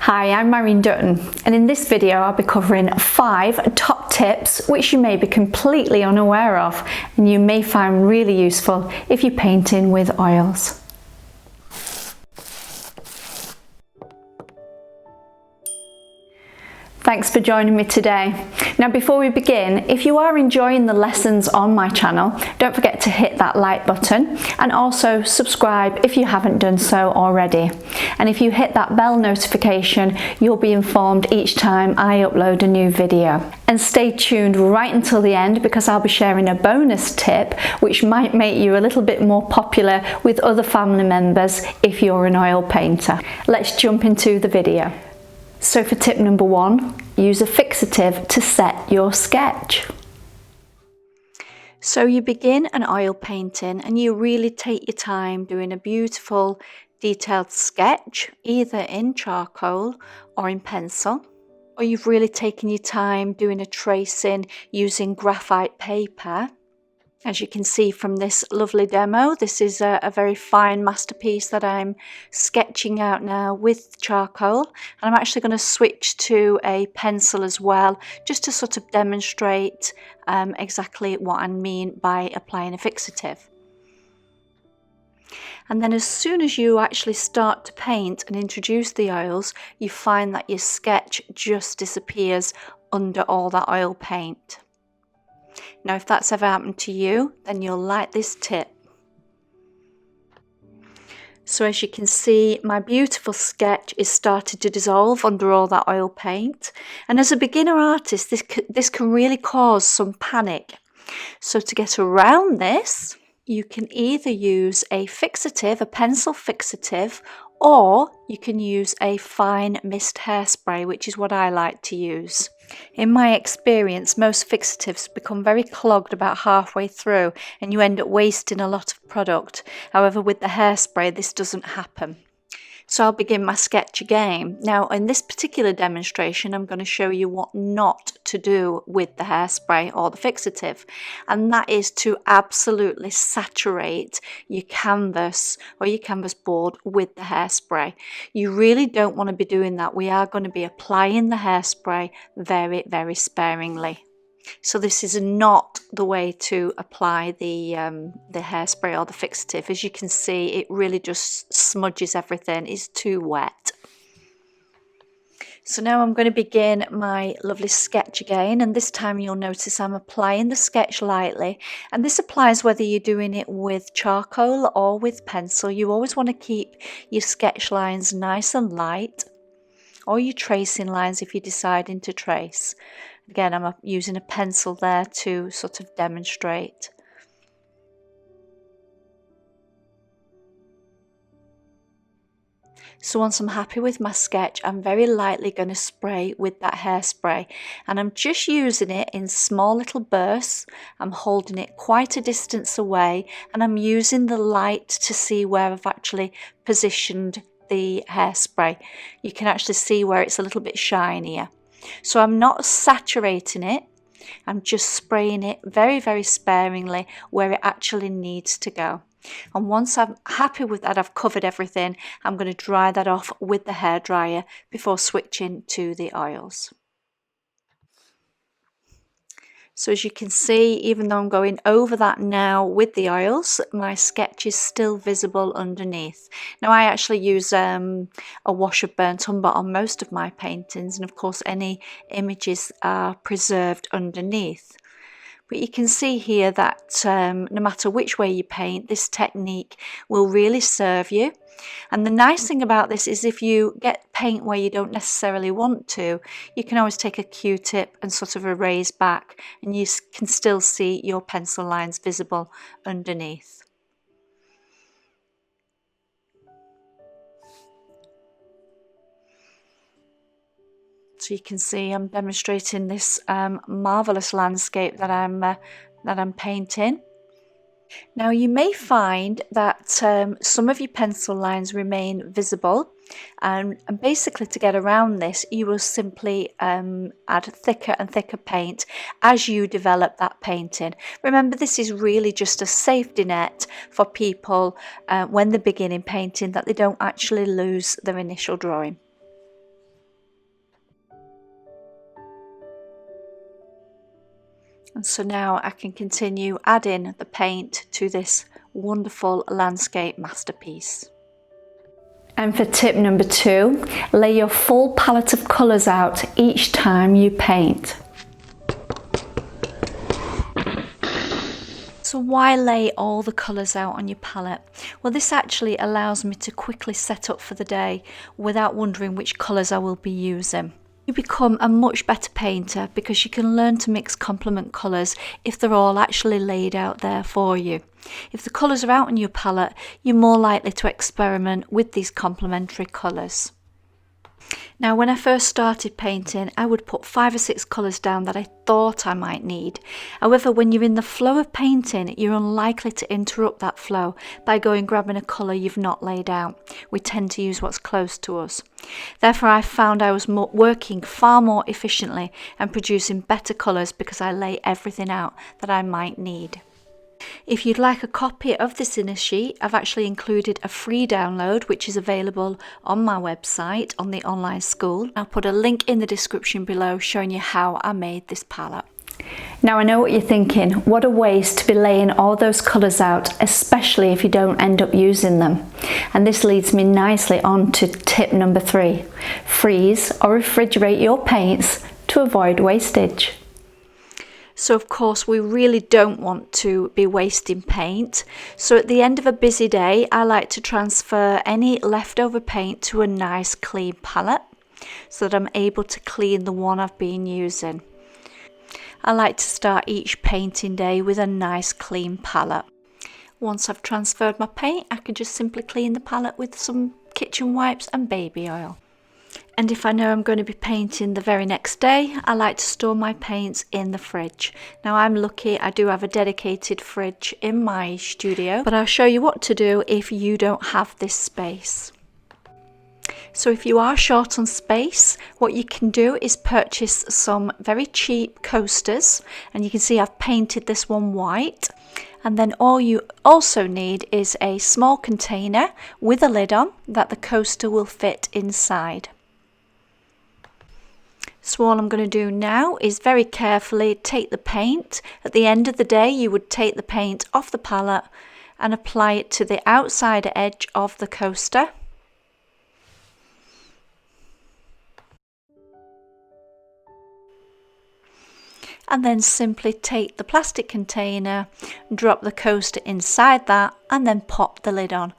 Hi, I'm Marion Dutton, and in this video I'll be covering 5 top tips which you may be completely unaware of and you may find really useful if you're painting with oils. Thanks for joining me today. Now before we begin, if you are enjoying the lessons on my channel, don't forget to hit that like button and also subscribe if you haven't done so already. And if you hit that bell notification, you'll be informed each time I upload a new video. And stay tuned right until the end because I'll be sharing a bonus tip which might make you a little bit more popular with other family members if you're an oil painter. Let's jump into the video. So for tip number 1, use a fixative to set your sketch. So you begin an oil painting and you really take your time doing a beautiful detailed sketch, either in charcoal or in pencil, or you've really taken your time doing a tracing using graphite paper. As you can see from this lovely demo, this is a very fine masterpiece that I'm sketching out now with charcoal. And I'm actually going to switch to a pencil as well, just to sort of demonstrate exactly what I mean by applying a fixative. And then as soon as you actually start to paint and introduce the oils, you find that your sketch just disappears under all that oil paint. Now if that's ever happened to you, then you'll like this tip. So as you can see, my beautiful sketch is started to dissolve under all that oil paint. And as a beginner artist, this can really cause some panic. So to get around this, you can either use a fixative, a pencil fixative, or you can use a fine mist hairspray, which is what I like to use. In my experience, most fixatives become very clogged about halfway through and you end up wasting a lot of product. However, with the hairspray, this doesn't happen. So I'll begin my sketch again. Now in this particular demonstration, I'm going to show you what not to do with the hairspray or the fixative. And that is to absolutely saturate your canvas or your canvas board with the hairspray. You really don't want to be doing that. We are going to be applying the hairspray very, very sparingly. So this is not the way to apply the hairspray or the fixative. As you can see, it really just smudges everything. It's too wet. So now I'm going to begin my lovely sketch again, and this time you'll notice I'm applying the sketch lightly, and this applies whether you're doing it with charcoal or with pencil. You always want to keep your sketch lines nice and light, or your tracing lines if you're deciding to trace. Again, I'm using a pencil there to sort of demonstrate. So once I'm happy with my sketch, I'm very lightly going to spray with that hairspray, and I'm just using it in small little bursts. I'm holding it quite a distance away, and I'm using the light to see where I've actually positioned the hairspray. You can actually see where it's a little bit shinier. So I'm not saturating it, I'm just spraying it very, very sparingly where it actually needs to go. And once I'm happy with that, I've covered everything, I'm going to dry that off with the hairdryer before switching to the oils. So as you can see, even though I'm going over that now with the oils, my sketch is still visible underneath. Now I actually use a wash of burnt umber on most of my paintings, and of course any images are preserved underneath. But you can see here that no matter which way you paint, this technique will really serve you. And the nice thing about this is if you get paint where you don't necessarily want to, you can always take a Q-tip and sort of erase back, and you can still see your pencil lines visible underneath. So you can see I'm demonstrating this marvelous landscape that I'm painting. Now you may find that some of your pencil lines remain visible, and basically to get around this you will simply add thicker and thicker paint as you develop that painting. Remember, this is really just a safety net for people when they're beginning painting, that they don't actually lose their initial drawing. And so now I can continue adding the paint to this wonderful landscape masterpiece. And for tip number 2, lay your full palette of colours out each time you paint. So why lay all the colours out on your palette? Well, this actually allows me to quickly set up for the day without wondering which colours I will be using. You become a much better painter because you can learn to mix complement colours if they're all actually laid out there for you. If the colours are out on your palette, you're more likely to experiment with these complementary colours. Now, when I first started painting, I would put 5 or 6 colours down that I thought I might need. However, when you're in the flow of painting, you're unlikely to interrupt that flow by going grabbing a colour you've not laid out. We tend to use what's close to us. Therefore, I found I was working far more efficiently and producing better colours because I lay everything out that I might need. If you'd like a copy of this inner sheet, I've actually included a free download which is available on my website on the online school. I'll put a link in the description below showing you how I made this palette. Now I know what you're thinking, what a waste to be laying all those colours out, especially if you don't end up using them. And this leads me nicely on to tip number 3. Freeze or refrigerate your paints to avoid wastage. So of course we really don't want to be wasting paint. So at the end of a busy day, I like to transfer any leftover paint to a nice clean palette so that I'm able to clean the one I've been using. I like to start each painting day with a nice clean palette. Once I've transferred my paint, I can just simply clean the palette with some kitchen wipes and baby oil. And if I know I'm going to be painting the very next day, I like to store my paints in the fridge. Now I'm lucky, I do have a dedicated fridge in my studio, but I'll show you what to do if you don't have this space. So if you are short on space, what you can do is purchase some very cheap coasters, and you can see I've painted this one white. And then all you also need is a small container with a lid on that the coaster will fit inside. So all I'm going to do now is very carefully take the paint. At the end of the day, you would take the paint off the palette and apply it to the outside edge of the coaster. And then simply take the plastic container, drop the coaster inside that, and then pop the lid on.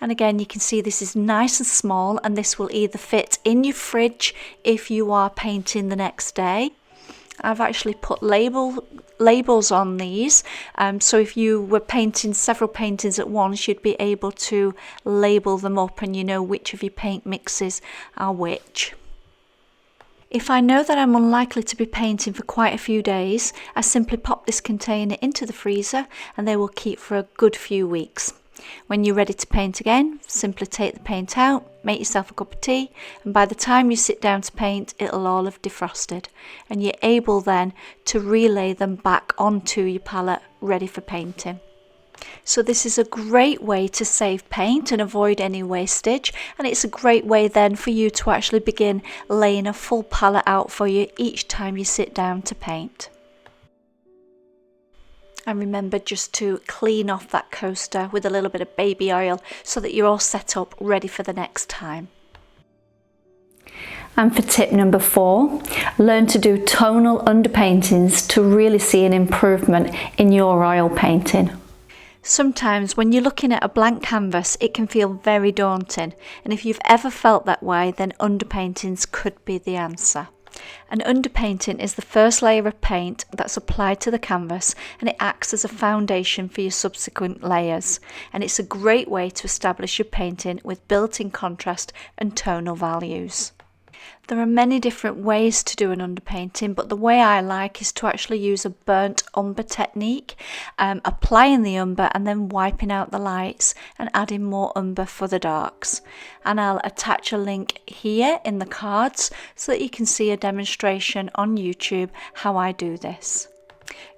And again, you can see this is nice and small, and this will either fit in your fridge if you are painting the next day. I've actually put labels on these, so if you were painting several paintings at once, you'd be able to label them up and you know which of your paint mixes are which. If I know that I'm unlikely to be painting for quite a few days, I simply pop this container into the freezer and they will keep for a good few weeks. When you're ready to paint again, simply take the paint out, make yourself a cup of tea, and by the time you sit down to paint, it'll all have defrosted, and you're able then to relay them back onto your palette ready for painting. So this is a great way to save paint and avoid any wastage, and it's a great way then for you to actually begin laying a full palette out for you each time you sit down to paint. And remember just to clean off that coaster with a little bit of baby oil so that you're all set up ready for the next time. And for tip number 4, learn to do tonal underpaintings to really see an improvement in your oil painting. Sometimes when you're looking at a blank canvas, it can feel very daunting, and if you've ever felt that way, then underpaintings could be the answer. An underpainting is the first layer of paint that's applied to the canvas, and it acts as a foundation for your subsequent layers, and it's a great way to establish your painting with built-in contrast and tonal values. There are many different ways to do an underpainting, but the way I like is to actually use a burnt umber technique, applying the umber and then wiping out the lights and adding more umber for the darks. And I'll attach a link here in the cards so that you can see a demonstration on YouTube how I do this.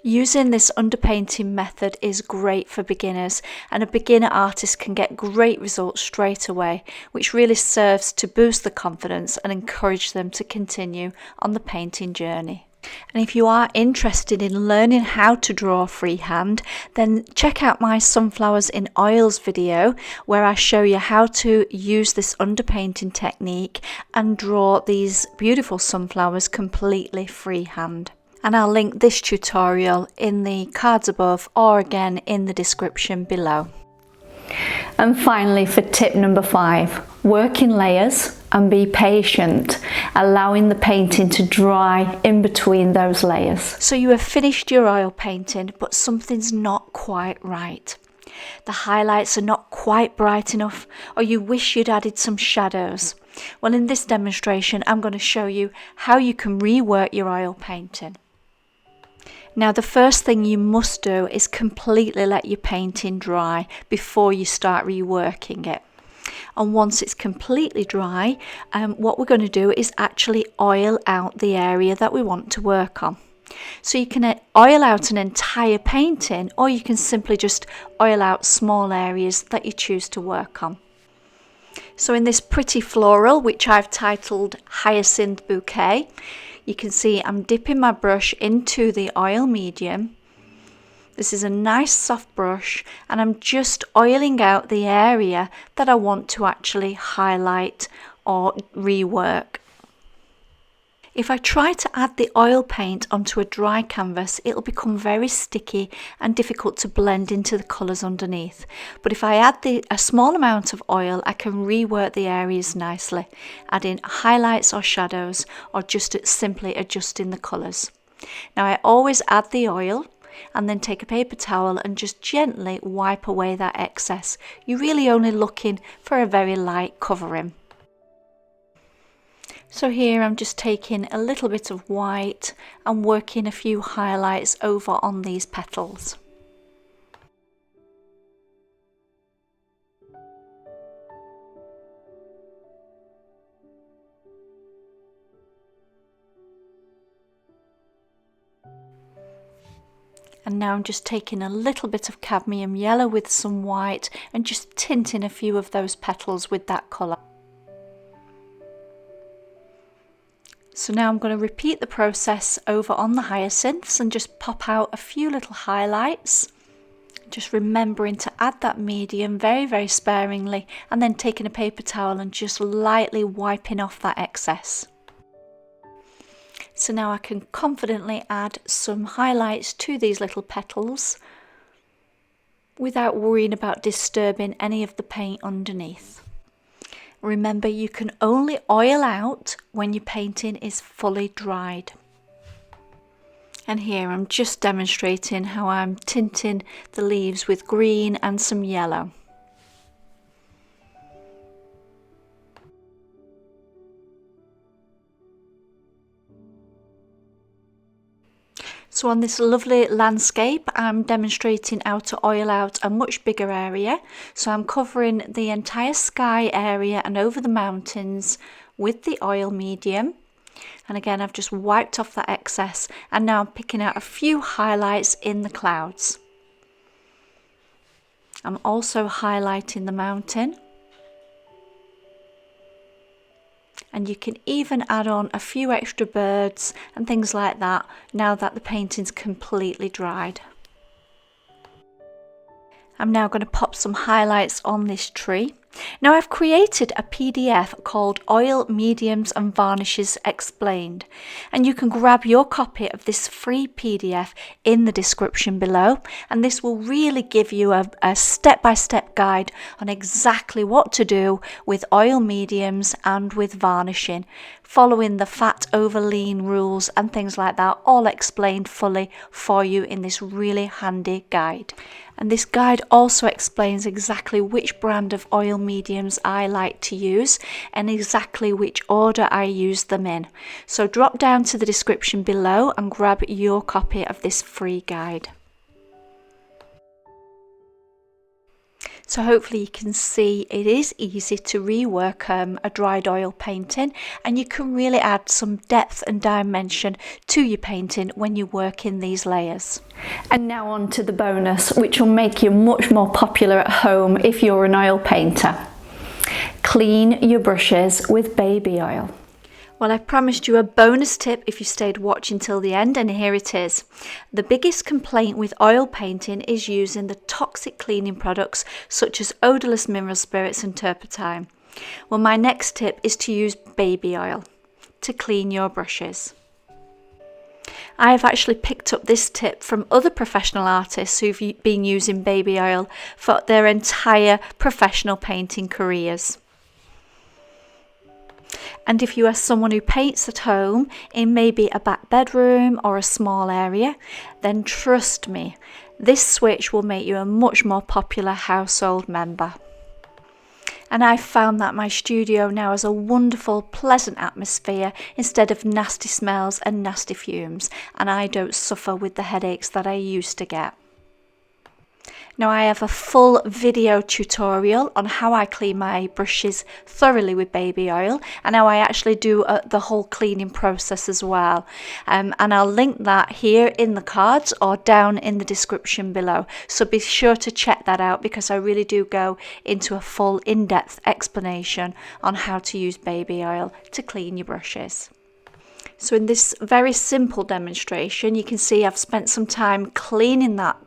Using this underpainting method is great for beginners, and a beginner artist can get great results straight away, which really serves to boost the confidence and encourage them to continue on the painting journey. And if you are interested in learning how to draw freehand, then check out my Sunflowers in Oils video, where I show you how to use this underpainting technique and draw these beautiful sunflowers completely freehand. And I'll link this tutorial in the cards above or again in the description below. And finally, for tip number 5, work in layers and be patient, allowing the painting to dry in between those layers. So you have finished your oil painting, but something's not quite right. The highlights are not quite bright enough, or you wish you'd added some shadows. Well, in this demonstration, I'm going to show you how you can rework your oil painting. Now, the first thing you must do is completely let your painting dry before you start reworking it. And once it's completely dry, what we're going to do is actually oil out the area that we want to work on. So you can oil out an entire painting, or you can simply just oil out small areas that you choose to work on. So in this pretty floral, which I've titled Hyacinth Bouquet, you can see I'm dipping my brush into the oil medium. This is a nice soft brush, and I'm just oiling out the area that I want to actually highlight or rework. If I try to add the oil paint onto a dry canvas, it'll become very sticky and difficult to blend into the colours underneath. But if I add a small amount of oil, I can rework the areas nicely, adding highlights or shadows, or just simply adjusting the colours. Now, I always add the oil and then take a paper towel and just gently wipe away that excess. You're really only looking for a very light covering. So here I'm just taking a little bit of white and working a few highlights over on these petals. And now I'm just taking a little bit of cadmium yellow with some white and just tinting a few of those petals with that colour. So now I'm going to repeat the process over on the hyacinths and just pop out a few little highlights. Just remembering to add that medium very, very sparingly, and then taking a paper towel and just lightly wiping off that excess. So now I can confidently add some highlights to these little petals without worrying about disturbing any of the paint underneath. Remember, you can only oil out when your painting is fully dried. And here I'm just demonstrating how I'm tinting the leaves with green and some yellow. So on this lovely landscape, I'm demonstrating how to oil out a much bigger area. So I'm covering the entire sky area and over the mountains with the oil medium. And again, I've just wiped off that excess, and now I'm picking out a few highlights in the clouds. I'm also highlighting the mountain. And you can even add on a few extra birds and things like that now that the painting's completely dried. I'm now going to pop some highlights on this tree. Now, I've created a PDF called Oil, Mediums and Varnishes Explained, and you can grab your copy of this free PDF in the description below, and this will really give you a step-by-step guide on exactly what to do with oil mediums and with varnishing, following the fat over lean rules and things like that, all explained fully for you in this really handy guide. And this guide also explains exactly which brand of oil mediums I like to use and exactly which order I use them in. So drop down to the description below and grab your copy of this free guide. So hopefully you can see it is easy to rework a dried oil painting, and you can really add some depth and dimension to your painting when you work in these layers. And now on to the bonus, which will make you much more popular at home if you're an oil painter. Clean your brushes with baby oil. Well, I promised you a bonus tip if you stayed watching till the end, and here it is. The biggest complaint with oil painting is using the toxic cleaning products such as odourless mineral spirits and turpentine. Well, my next tip is to use baby oil to clean your brushes. I have actually picked up this tip from other professional artists who've been using baby oil for their entire professional painting careers. And if you are someone who paints at home in maybe a back bedroom or a small area, then trust me, this switch will make you a much more popular household member. And I've found that my studio now has a wonderful, pleasant atmosphere instead of nasty smells and nasty fumes, and I don't suffer with the headaches that I used to get. Now I have a full video tutorial on how I clean my brushes thoroughly with baby oil, and how I actually do the whole cleaning process as well. And I'll link that here in the cards or down in the description below. So be sure to check that out, because I really do go into a full in-depth explanation on how to use baby oil to clean your brushes. So in this very simple demonstration, you can see I've spent some time cleaning that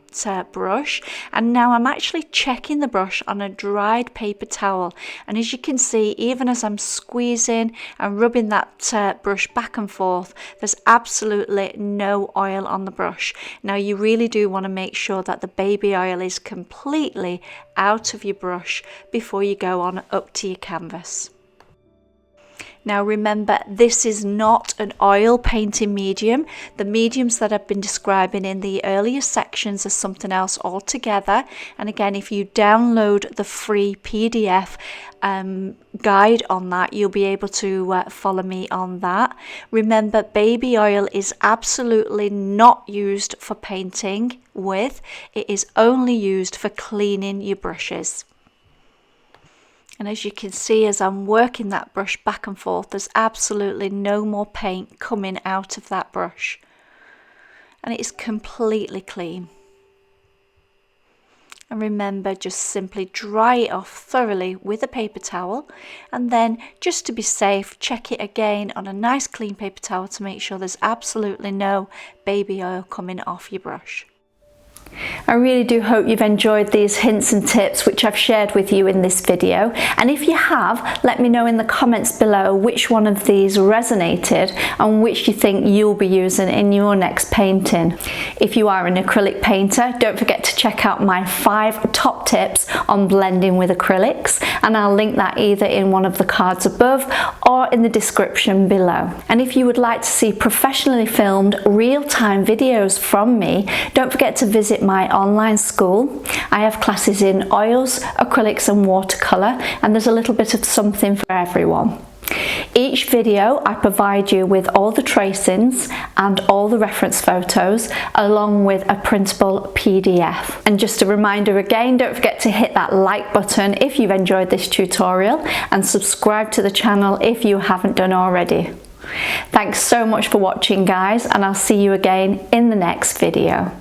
brush, and now I'm actually checking the brush on a dried paper towel. And as you can see, even as I'm squeezing and rubbing that brush back and forth, there's absolutely no oil on the brush. Now you really do want to make sure that the baby oil is completely out of your brush before you go on up to your canvas. Now remember, this is not an oil painting medium. The mediums that I've been describing in the earlier sections are something else altogether. And again, if you download the free PDF guide on that, you'll be able to follow me on that. Remember, baby oil is absolutely not used for painting with. It is only used for cleaning your brushes. And as you can see, as I'm working that brush back and forth, there's absolutely no more paint coming out of that brush. And it is completely clean. And remember, just simply dry it off thoroughly with a paper towel. And then, just to be safe, check it again on a nice clean paper towel to make sure there's absolutely no baby oil coming off your brush. I really do hope you've enjoyed these hints and tips which I've shared with you in this video, and if you have, let me know in the comments below which one of these resonated and which you think you'll be using in your next painting. If you are an acrylic painter, don't forget to check out my 5 top tips on blending with acrylics, and I'll link that either in one of the cards above or in the description below. And if you would like to see professionally filmed real-time videos from me, don't forget to visit my online school. I have classes in oils, acrylics and watercolour, and there's a little bit of something for everyone. Each video I provide you with all the tracings and all the reference photos, along with a printable PDF. And just a reminder again, don't forget to hit that like button if you've enjoyed this tutorial, and subscribe to the channel if you haven't done already. Thanks so much for watching, guys, and I'll see you again in the next video.